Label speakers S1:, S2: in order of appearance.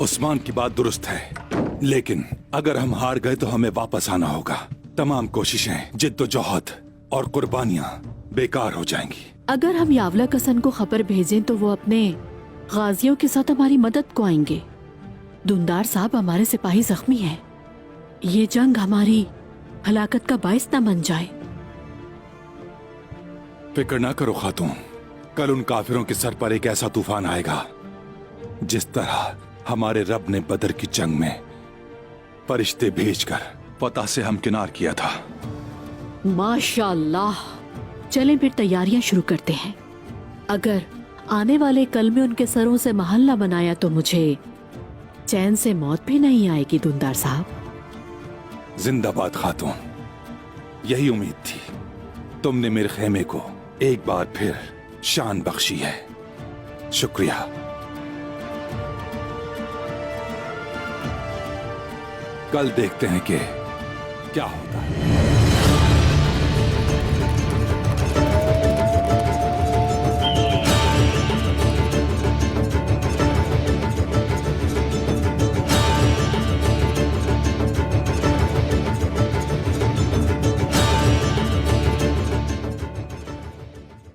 S1: उस्मान की बात दुरुस्त है, लेकिन अगर हम हार गए तो हमें वापस आना होगा। तमाम कोशिशें, जिद्दोजहद और कुर्बानियां बेकार हो जाएंगी।
S2: अगर हम यावला कसन को खबर भेजें तो वो अपने गाजियों के साथ हमारी मदद को आएंगे। दुंदार साहब हमारे सिपाही जख्मी हैं। ये जंग हमारी हलाकत का बाइस न बन जाए।
S1: फिक्र ना करो खातून, कल उन काफिरों के सर पर एक ऐसा तूफान आएगा जिस तरह हमारे रब ने बदर की जंग में फरिश्ते भेजकर फतह से हमकिनार किया था।
S2: माशाअल्लाह। चलें फिर तैयारियां शुरू करते हैं। अगर आने वाले कल में उनके सरों से महल न बनाया तो मुझे चैन से मौत भी नहीं आएगी दुंदार साहब।
S1: जिंदाबाद खातून, यही उम्मीद थी। तुमने मेरे खेमे को एक बार फिर शान बख्शी है। शुक्रिया। कल देखते हैं कि क्या होता है।